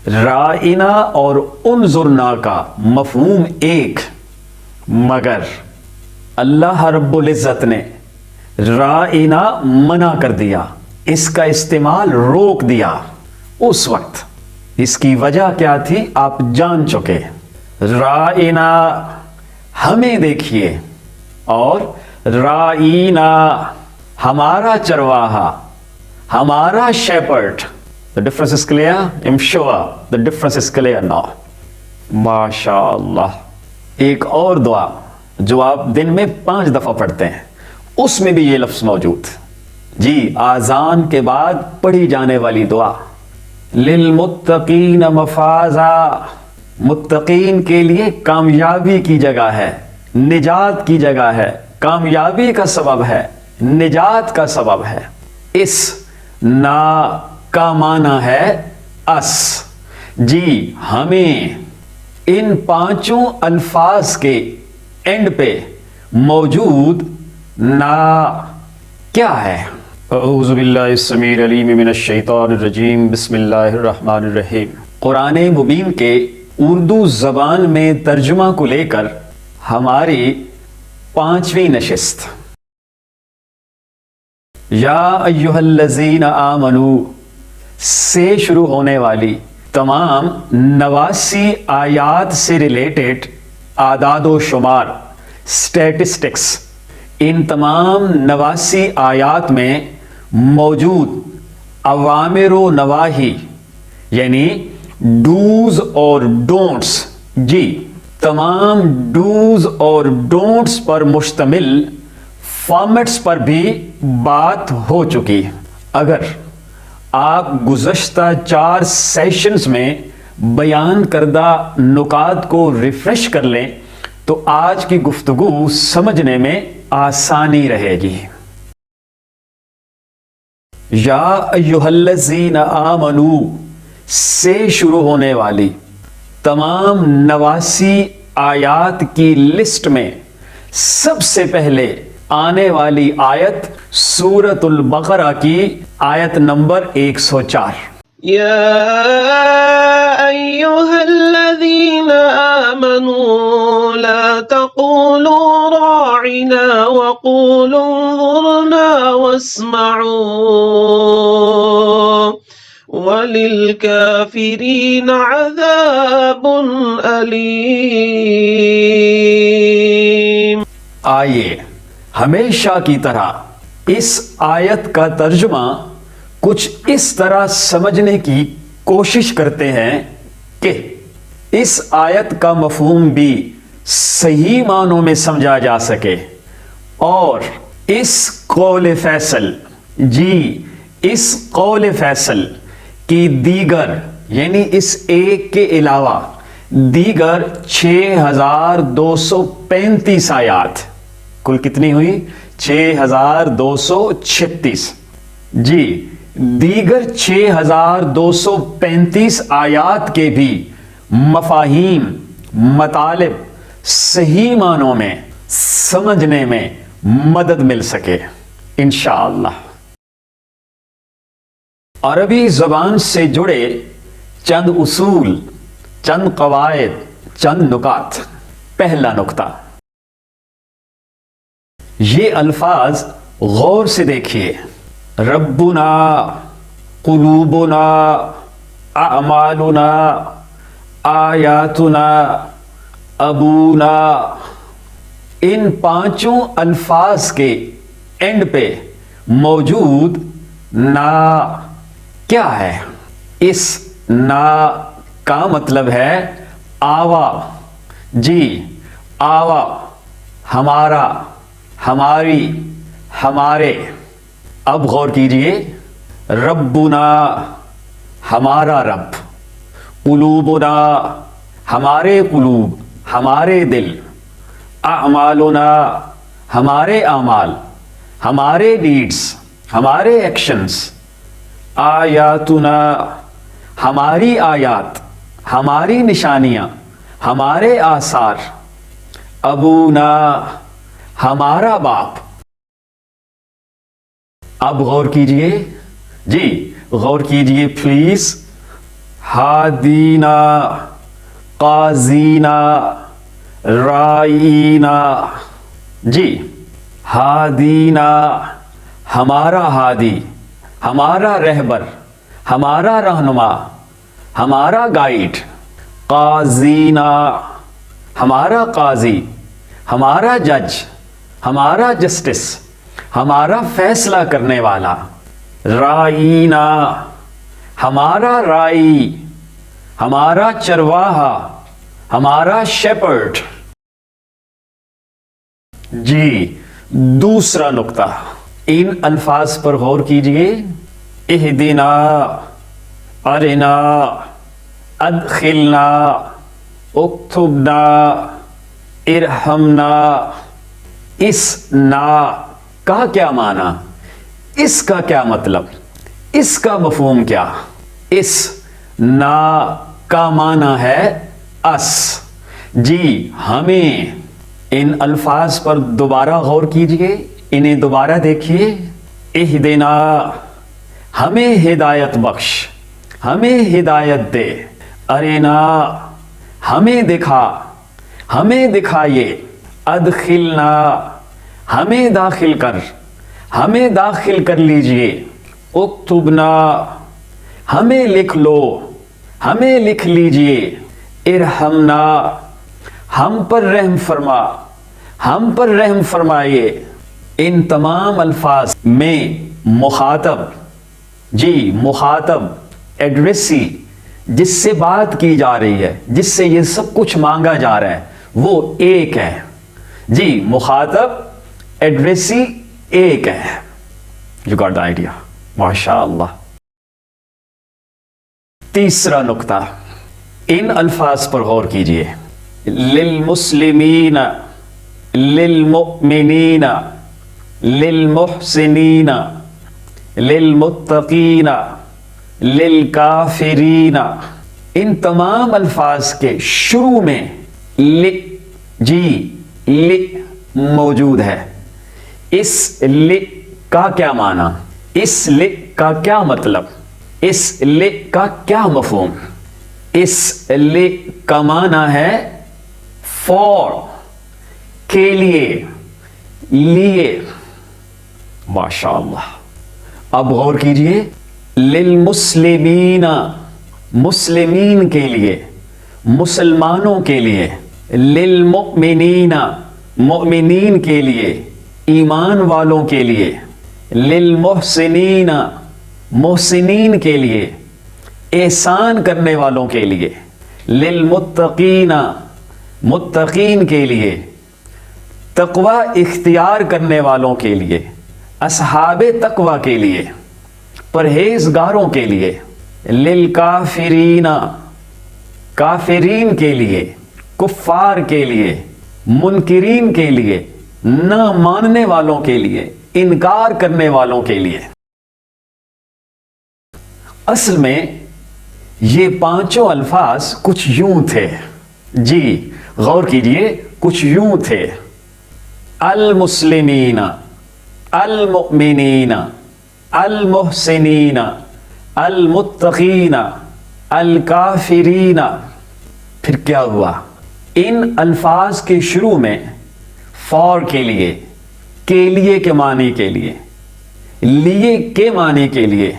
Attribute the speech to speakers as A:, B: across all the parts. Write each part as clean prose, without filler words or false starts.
A: رائنا اور انظرنا کا مفہوم ایک، مگر اللہ رب العزت نے رائنا منع کر دیا، اس کا استعمال روک دیا اس وقت۔ اس کی وجہ کیا تھی آپ جان چکے۔ رائنا ہمیں دیکھیے، اور رائنا ہمارا چرواہا، ہمارا Shepard. The difference is clear? I'm sure the difference is clear now. ماشاء اللہ۔ ایک اور دعا جو آپ دن میں 5 دفعہ پڑھتے ہیں، اس میں بھی یہ لفظ موجود جی، آذان کے بعد پڑھی جانے والی دعا۔ للمتقین مفازا، متقین کے لیے کامیابی کی جگہ ہے، نجات کی جگہ ہے، کامیابی کا سبب ہے، نجات کا سبب ہے۔ اس نا کا معنی ہے اس، جی ہمیں ان 5 الفاظ کے اینڈ پہ موجود نا کیا ہے؟ اعوذ باللہ السمیع العلیم من الشیطان الرجیم، بسم اللہ الرحمن الرحیم۔ قرآن مبین کے اردو زبان میں ترجمہ کو لے کر ہماری 5ویں نشست۔ یا ایھا الذین آمنو سے شروع ہونے والی تمام 89 آیات سے ریلیٹڈ اعداد و شمار، اسٹیٹسٹکس، ان تمام 89 آیات میں موجود اوامر و نواہی یعنی ڈوز اور ڈونٹس، جی تمام ڈوز اور ڈونٹس پر مشتمل فارمیٹس پر بھی بات ہو چکی۔ اگر آپ گزشتہ 4 سیشنز میں بیان کردہ نکات کو ریفریش کر لیں تو آج کی گفتگو سمجھنے میں آسانی رہے گی۔ یا ایھا الذین آمنو سے شروع ہونے والی تمام 89 آیات کی لسٹ میں سب سے پہلے آنے والی آیت سورۃ البقرہ کی آیت نمبر 104۔
B: يا أيها الذين آمنوا لا تقولوا راعنا وقولوا انظرنا واسمعوا وللكافرين عذاب أليم۔
A: آئیے ہمیشہ کی طرح اس آیت کا ترجمہ کچھ اس طرح سمجھنے کی کوشش کرتے ہیں کہ اس آیت کا مفہوم بھی صحیح معنوں میں سمجھا جا سکے، اور اس قول فیصل، جی اس قول فیصل کی دیگر یعنی اس ایک کے علاوہ دیگر 6235 آیات، کل کتنی ہوئی؟ 6236۔ جی دیگر 6235 آیات کے بھی مفاہیم، مطالب صحیح معنوں میں سمجھنے میں مدد مل سکے انشاءاللہ۔ عربی زبان سے جڑے چند اصول، چند قواعد، چند نکات۔ پہلا نکتہ، یہ الفاظ غور سے دیکھیے۔ ربنا، قلوبنا، اعمالنا، آیاتنا، ابونا، ان 5 الفاظ کے اینڈ پہ موجود نا کیا ہے؟ اس نا کا مطلب ہے آوا، جی آوا، ہمارا، ہماری، ہمارے۔ اب غور کیجئے، ربنا ہمارا رب، قلوبنا ہمارے قلوب، ہمارے دل، اعمالنا ہمارے اعمال، ہمارے ڈیڈز، ہمارے ایکشنز، آیاتنا ہماری آیات، ہماری نشانیاں، ہمارے آثار، ابونا ہمارا باپ۔ اب غور کیجئے، جی غور کیجئے پلیز، ہادینا، قاضینا، رائینا. جی ہادینا ہمارا ہادی، ہمارا رہبر، ہمارا رہنما، ہمارا گائیڈ. قاضینا ہمارا قاضی، ہمارا جج، ہمارا جسٹس، ہمارا فیصلہ کرنے والا. رائینا ہمارا رائی، ہمارا چرواہا، ہمارا شیپرڈ. جی دوسرا نقطہ، ان الفاظ پر غور کیجئے. اہدنا، ارنا، ادخلنا، اکتبنا، ارحمنا. اس نا کا کیا معنی؟ اس کا کیا مطلب؟ اس کا مفہوم کیا؟ اس نا کا معنی ہے اس. جی ہمیں ان الفاظ پر دوبارہ غور کیجئے، انہیں دوبارہ دیکھیے. اہدنا ہمیں ہدایت بخش، ہمیں ہدایت دے. ارنا ہمیں دکھا، ہمیں دکھائیے. ادخلنا ہمیں داخل کر، ہمیں داخل کر لیجئے. اکتبنا ہمیں لکھ لو، ہمیں لکھ لیجئے. ارحمنا ہم پر رحم فرما، ہم پر رحم فرمائیے. ان تمام الفاظ میں مخاطب، جی مخاطب، ایڈریسی، جس سے بات کی جا رہی ہے، جس سے یہ سب کچھ مانگا جا رہا ہے، وہ ایک ہے. جی مخاطب، ایڈریسی ایک ہے. You got the idea. ماشاء اللہ. تیسرا نقطہ، ان الفاظ پر غور کیجئے. للمسلمین، للمؤمنین، للمحسنین، للمتقین، للکافرین. ان تمام الفاظ کے شروع میں ل، جی ل موجود ہے. اس ل کا کیا معنی؟ اس ل کا کیا مطلب؟ اس ل کا کیا مفہوم؟ اس ل کا معنی ہے فور، کے لیے، لیے. ماشاء اللہ. اب غور کیجئے. للمسلمین مسلمین کے لیے، مسلمانوں کے لیے. للمؤمنین مؤمنین کے لیے، ایمان والوں کے لیے. للمحسنین محسنین کے لیے، احسان کرنے والوں کے لیے. للمتقین متقین کے لیے، تقوی اختیار کرنے والوں کے لیے، اصحاب تقوی کے لیے، پرہیزگاروں کے لیے. للکافرین کافرین کے لیے، کفار کے لیے، منکرین کے لیے، نہ ماننے والوں کے لیے، انکار کرنے والوں کے لیے. اصل میں یہ پانچوں الفاظ کچھ یوں تھے. جی غور کیجئے، کچھ یوں تھے. المسلمین، المؤمنین، المحسنین، المتقین، الکافرین. پھر کیا ہوا؟ ان الفاظ کے شروع میں فور کے لیے کے معنی کے لیے، لیے کے معنی کے لیے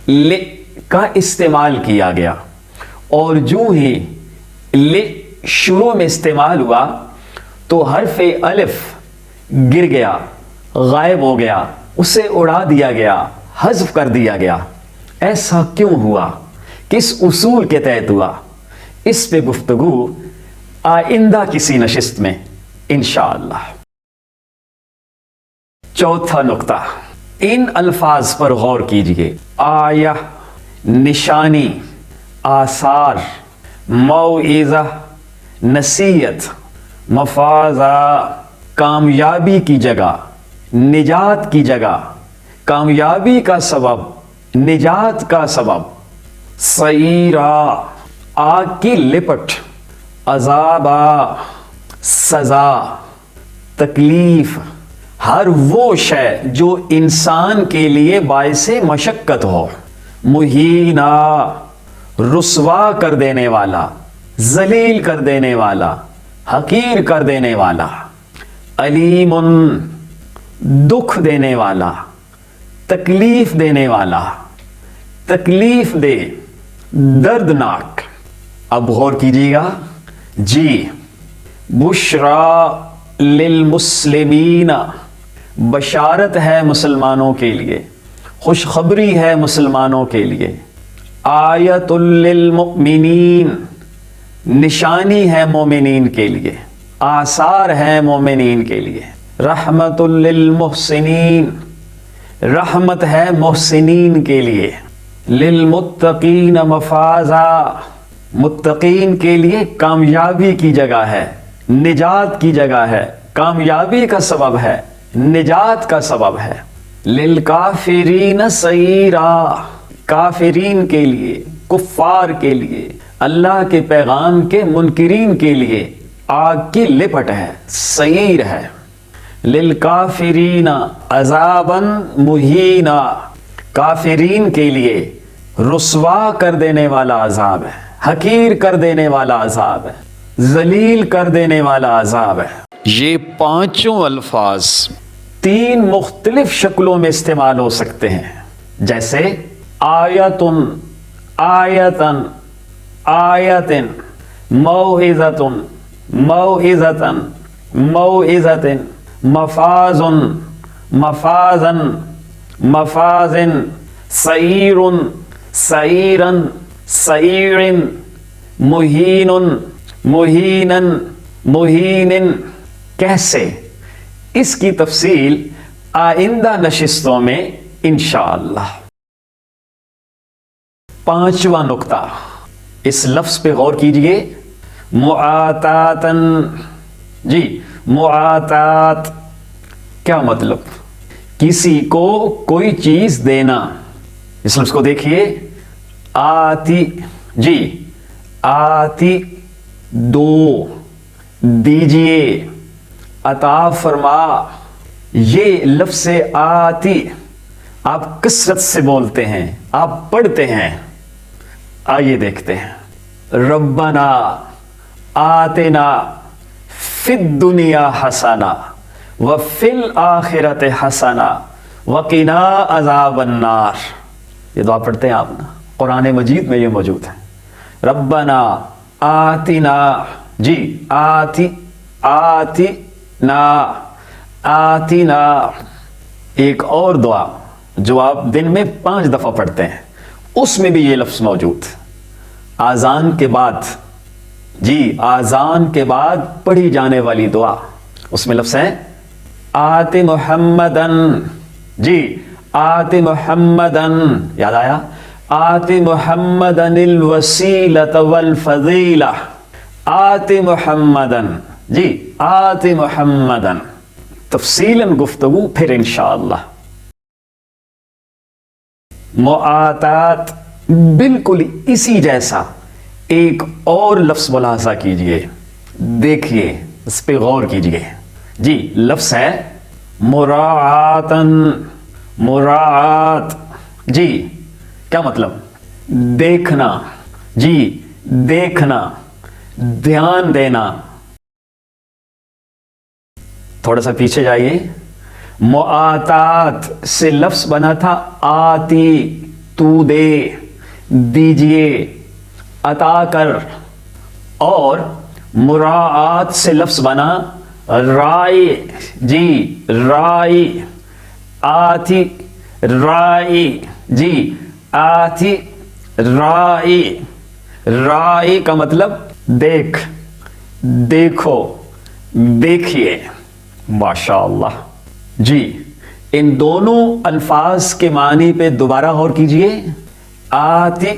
A: ل کا استعمال کیا گیا. اور جو ہی ل شروع میں استعمال ہوا تو حرف الف گر گیا، غائب ہو گیا، اسے اڑا دیا گیا، حذف کر دیا گیا. ایسا کیوں ہوا؟ کس اصول کے تحت ہوا؟ اس پہ گفتگو آئندہ کسی نشست میں انشاءاللہ. چوتھا نقطہ، ان الفاظ پر غور کیجئے. آیہ نشانی، آثار، موعظہ نصیحت، مفازہ کامیابی کی جگہ، نجات کی جگہ، کامیابی کا سبب، نجات کا سبب. سعیرا آگ کی لپٹ، عذابا سزا، تکلیف، ہر وہ شے جو انسان کے لیے باعث مشقت ہو. مہینہ رسوا کر دینے والا، ذلیل کر دینے والا، حقیر کر دینے والا، علیم دکھ دینے والا، تکلیف دینے والا، تکلیف دے، دردناک۔ اب غور کیجیے گا جی، بشرا للمسلمین، بشارت ہے مسلمانوں کے لیے، خوشخبری ہے مسلمانوں کے لیے، آیت للمؤمنین، نشانی ہے مومنین کے لیے، آثار ہے مومنین کے لیے، رحمت للمحسنین، رحمت ہے محسنین کے لیے، للمتقین مفازا، متقین کے لیے کامیابی کی جگہ ہے، نجات کی جگہ ہے، کامیابی کا سبب ہے، نجات کا سبب ہے، للکافرین سعیرا، کافرین کے لیے، کفار کے لیے، اللہ کے پیغام کے منکرین کے لیے آگ کی لپٹ ہے، سعیر ہے، للکافرین عذابا مہینا، کافرین کے لیے رسوا کر دینے والا عذاب ہے، حقیر کر دینے والا عذاب ہے، ذلیل کر دینے والا عذاب ہے۔ یہ پانچوں الفاظ تین مختلف شکلوں میں استعمال ہو سکتے ہیں، جیسے آیتن، آیتن، آیتن، موعظتن، موعظتن، موعظتن، مفازن، مفازن، مفازن، سعیر، سعیرن، سعیرن، مہین، مہینن، مہینن۔ کیسے؟ اس کی تفصیل آئندہ نشستوں میں انشاءاللہ۔ پانچواں نقطہ، اس لفظ پہ غور کیجئے، معاتاتن، جی معاتات کیا مطلب؟ کسی کو کوئی چیز دینا۔ اس لفظ کو دیکھیے، آتی، جی آتی، دو، دیجئے، عطا فرما۔ یہ لفظ آتی آپ کثرت سے بولتے ہیں، آپ پڑھتے ہیں۔ آئیے دیکھتے ہیں، ربنا آتنا فی الدنیا حسنہ وفی الآخرۃ حسنہ وقنا عذاب النار۔ یہ دعا پڑھتے ہیں آپ نا، قرآن مجید میں یہ موجود ہے۔ ربنا آتنا، جی آتی، آتی نا، آتی نا۔ ایک اور دعا جو آپ دن میں 5 دفعہ پڑھتے ہیں، اس میں بھی یہ لفظ موجود، آذان کے بعد، جی آذان کے بعد پڑھی جانے والی دعا، اس میں لفظ ہے آت محمدن، جی آت محمدن، یاد آیا؟ آت محمدن الوسیلۃ والفضیلہ، آت محمدن، جی آت محمدن۔ تفصیلاً گفتگو پھر انشاءاللہ۔ معاتات، بالکل اسی جیسا ایک اور لفظ ملاحظہ کیجئے، دیکھیے، اس پہ غور کیجئے۔ جی لفظ ہے مراعاتن، مراعات، جی کیا مطلب؟ دیکھنا، جی دیکھنا، دھیان دینا۔ تھوڑا سا پیچھے جائیے، معاتات سے لفظ بنا تھا آتی، تو دے، دیجئے، عطا کر، اور مراعات سے لفظ بنا رائی، جی رائی، آتی رائی، جی آتی رائی۔ رائی کا مطلب دیکھ، دیکھو، دیکھیے۔ ماشاءاللہ۔ جی ان دونوں الفاظ کے معنی پہ دوبارہ غور کیجئے، آتی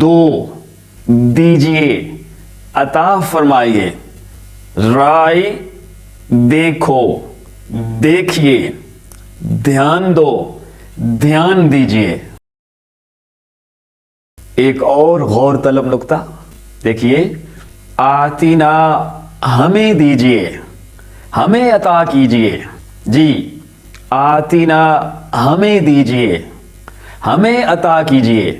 A: دو، دیجئے، عطا فرمائیے، رائی دیکھو، دیکھیے، دھیان دو، دھیان دیجئے۔ ایک اور غور طلب نقطہ دیکھیے، آتینا، ہمیں دیجئے، ہمیں عطا کیجئے، جی آتینا، ہمیں دیجئے، ہمیں عطا کیجئے،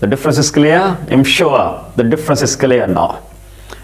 A: The difference is clear? I'm sure the difference is clear now.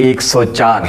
A: 104,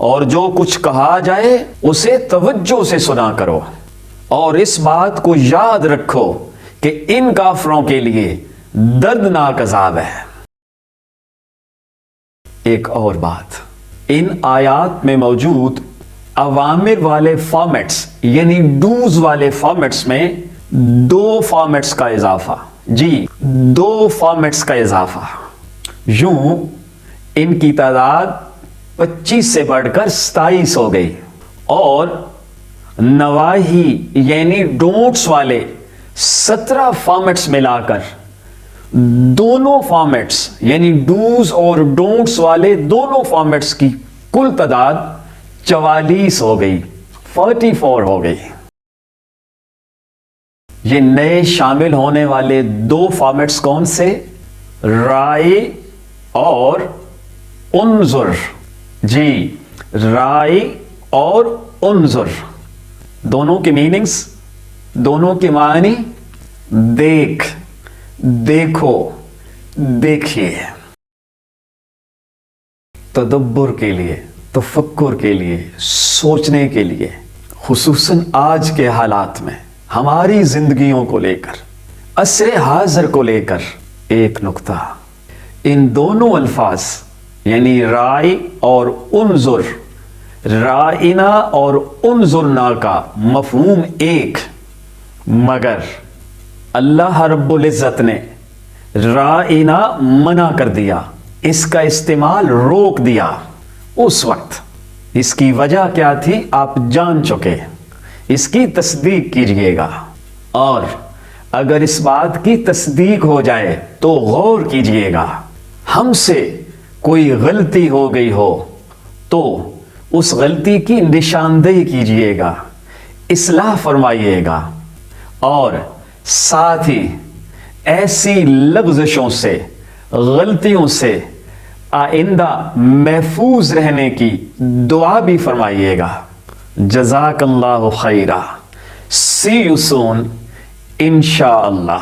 A: اور جو کچھ کہا جائے اسے توجہ سے سنا کرو، اور اس بات کو یاد رکھو کہ ان کافروں کے لیے دردناک عذاب ہے۔ ایک اور بات، ان آیات میں موجود اوامر والے فارمیٹس یعنی ڈوز والے فارمیٹس میں 2 فارمیٹس کا اضافہ، جی 2 فارمیٹس کا اضافہ، یوں ان کی تعداد 25 سے بڑھ کر 27 ہو گئی، اور نواہی یعنی ڈونٹس والے 17 فارمیٹس ملا کر دونوں فارمیٹس یعنی ڈوز اور ڈونٹس والے دونوں فارمیٹس کی کل تعداد 44 ہو گئی، 44 ہو گئی۔ یہ نئے شامل ہونے والے 2 فارمیٹس کون سے؟ رائے اور انظر، جی رائے اور انظر، دونوں کے میننگز، دونوں کے معنی دیکھ، دیکھو، دیکھیے، تدبر کے لیے، تفکر کے لیے، سوچنے کے لیے، خصوصاً آج کے حالات میں ہماری زندگیوں کو لے کر، عصر حاضر کو لے کر ایک نقطہ، ان دونوں الفاظ یعنی رائے اور انظر، رائنا اور انظرنا کا مفہوم ایک، مگر اللہ رب العزت نے رائنا منع کر دیا، اس کا استعمال روک دیا۔ اس وقت اس کی وجہ کیا تھی آپ جان چکے، اس کی تصدیق کیجئے گا، اور اگر اس بات کی تصدیق ہو جائے تو غور کیجئے گا، ہم سے کوئی غلطی ہو گئی ہو تو اس غلطی کی نشاندہی کیجئے گا، اصلاح فرمائیے گا، اور ساتھ ہی ایسی لغزشوں سے، غلطیوں سے آئندہ محفوظ رہنے کی دعا بھی فرمائیے گا۔ جزاک اللہ خیرہ، سی یو سون انشاءاللہ۔